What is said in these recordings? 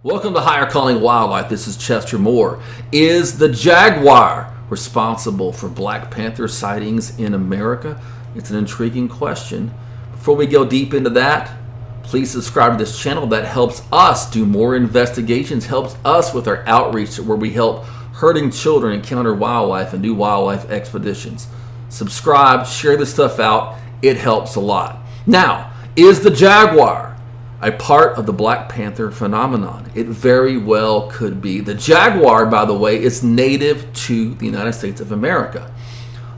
Welcome to Higher Calling Wildlife. This is Chester Moore. Is the Jaguar responsible for Black Panther sightings in America? It's an intriguing question. Before we go deep into that, please subscribe to this channel. That helps us do more investigations, helps us with our outreach where we help hurting children encounter wildlife and do wildlife expeditions. Subscribe, share this stuff out. It helps a lot. Now, is the Jaguar a part of the Black Panther phenomenon? It very well could be. The jaguar, by the way, is native to the United States of America.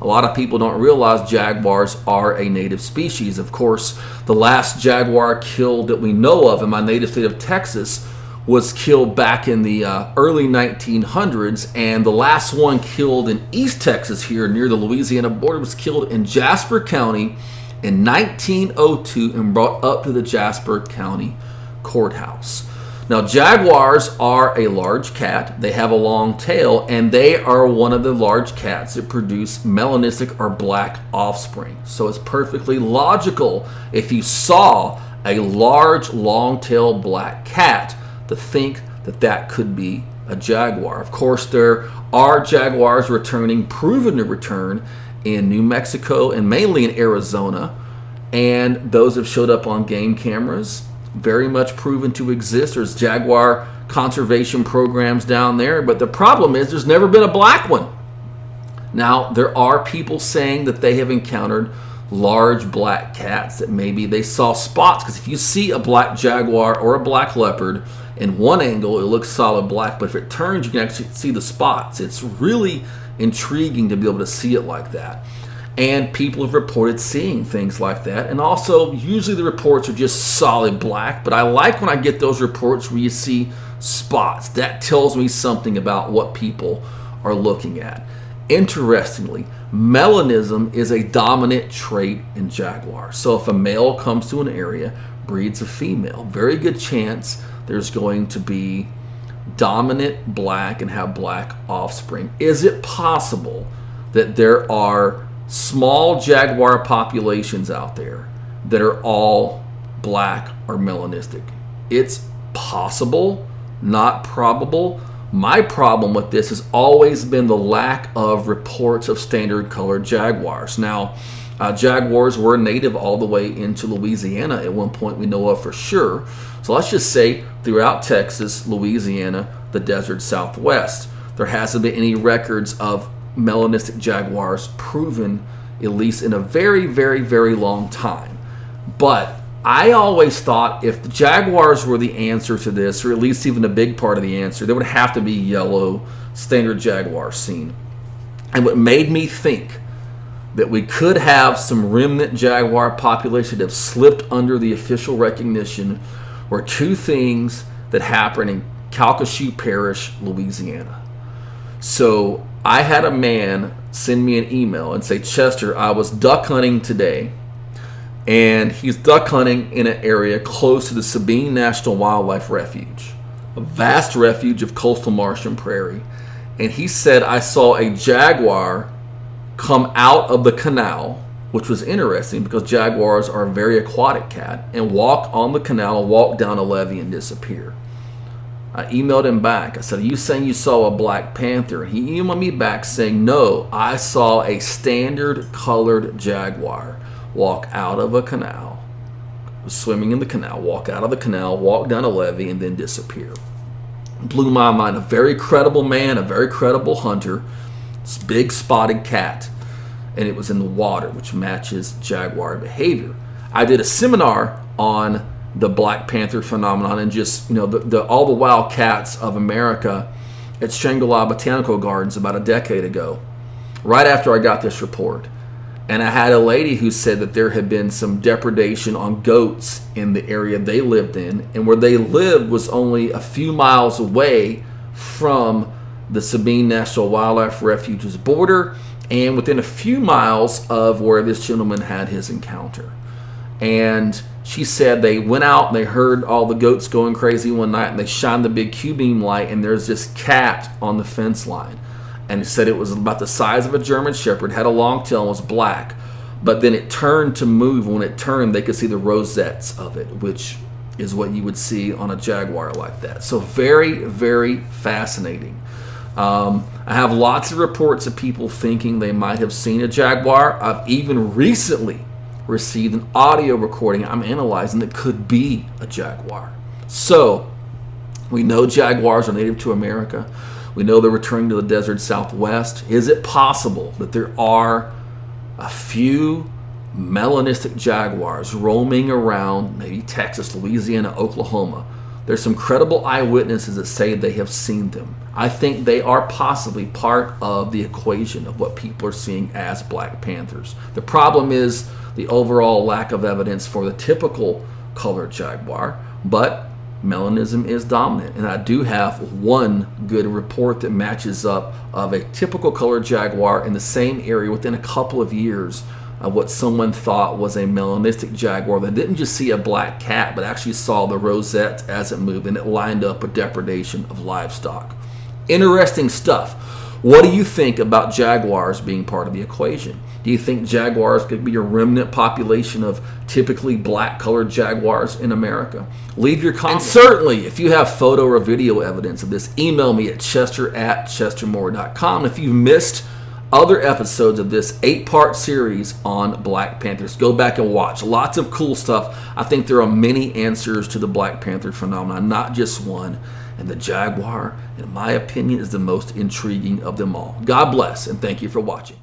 A lot of people don't realize jaguars are a native species. Of course, the last jaguar killed that we know of in my native state of Texas was killed back in the early 1900s, and the last one killed in East Texas here near the Louisiana border was killed in Jasper County in 1902 and brought up to the Jasper County Courthouse. Now, jaguars are a large cat. They have a long tail, and they are one of the large cats that produce melanistic or black offspring. So it's perfectly logical if you saw a large long-tailed black cat to think that that could be a jaguar. Of course, there are jaguars proven to return in New Mexico and mainly in Arizona, and those have showed up on game cameras, very much proven to exist. There's jaguar conservation programs down there, but the problem is there's never been a black one. Now, there are people saying that they have encountered large black cats, that maybe they saw spots, because if you see a black jaguar or a black leopard in one angle, it looks solid black, but if it turns, you can actually see the spots. It's really intriguing to be able to see it like that. And people have reported seeing things like that. And also, usually the reports are just solid black, but I like when I get those reports where you see spots. That tells me something about what people are looking at. Interestingly, melanism is a dominant trait in jaguars. So if a male comes to an area, breeds a female, very good chance there's going to be dominant black and have black offspring. Is it possible that there are small jaguar populations out there that are all black or melanistic? It's possible, not probable. My problem with this has always been the lack of reports of standard colored jaguars. Now, jaguars were native all the way into Louisiana at one point, we know of for sure. So let's just say throughout Texas, Louisiana, the desert Southwest, there hasn't been any records of melanistic jaguars proven, at least in a very, very, very long time. But I always thought if the jaguars were the answer to this, or at least even a big part of the answer, there would have to be yellow standard jaguar seen. And what made me think that we could have some remnant jaguar population that have slipped under the official recognition were two things that happened in Calcasieu Parish, Louisiana. So I had a man send me an email and say, Chester, I was duck hunting today, and he's duck hunting in an area close to the Sabine National Wildlife Refuge, a vast refuge of coastal marsh and prairie. And he said, I saw a jaguar come out of the canal, which was interesting because jaguars are a very aquatic cat, and walk on the canal, walk down a levee and disappear. I emailed him back. I said, are you saying you saw a black panther? He emailed me back saying, no, I saw a standard colored jaguar walk out of a canal, swimming in the canal, walk out of the canal, walk down a levee, and then disappear. Blew my mind. A very credible man, a very credible hunter. This big spotted cat, and it was in the water, which matches jaguar behavior. I did a seminar on the Black Panther phenomenon and just, all the wild cats of America at Shangri-La Botanical Gardens about a decade ago, right after I got this report. And I had a lady who said that there had been some depredation on goats in the area they lived in, and where they lived was only a few miles away from the Sabine National Wildlife Refuge's border, and within a few miles of where this gentleman had his encounter. And she said they went out and they heard all the goats going crazy one night, and they shined the big Q-beam light, and there's this cat on the fence line. And he said it was about the size of a German Shepherd, had a long tail, and was black. But then it turned to move. When it turned, they could see the rosettes of it, which is what you would see on a Jaguar like that. So very, very fascinating. I have lots of reports of people thinking they might have seen a Jaguar. I've even recently received an audio recording I'm analyzing that could be a Jaguar. So we know Jaguars are native to America. We know they're returning to the desert Southwest. Is it possible that there are a few melanistic Jaguars roaming around maybe Texas, Louisiana, Oklahoma? There's some credible eyewitnesses that say they have seen them. I think they are possibly part of the equation of what people are seeing as Black Panthers. The problem is the overall lack of evidence for the typical colored Jaguar, but melanism is dominant. And I do have one good report that matches up of a typical colored Jaguar in the same area within a couple of years of what someone thought was a melanistic Jaguar that didn't just see a black cat, but actually saw the rosette as it moved, and it lined up with depredation of livestock. Interesting stuff. What do you think about Jaguars being part of the equation? Do you think Jaguars could be a remnant population of typically black colored Jaguars in America? Leave your comments. And certainly, if you have photo or video evidence of this, email me at chester@chestermore.com. If you've missed other episodes of this 8-part series on Black Panthers, go back and watch. Lots of cool stuff. I think there are many answers to the Black Panther phenomenon, not just one. And the Jaguar, in my opinion, is the most intriguing of them all. God bless, and thank you for watching.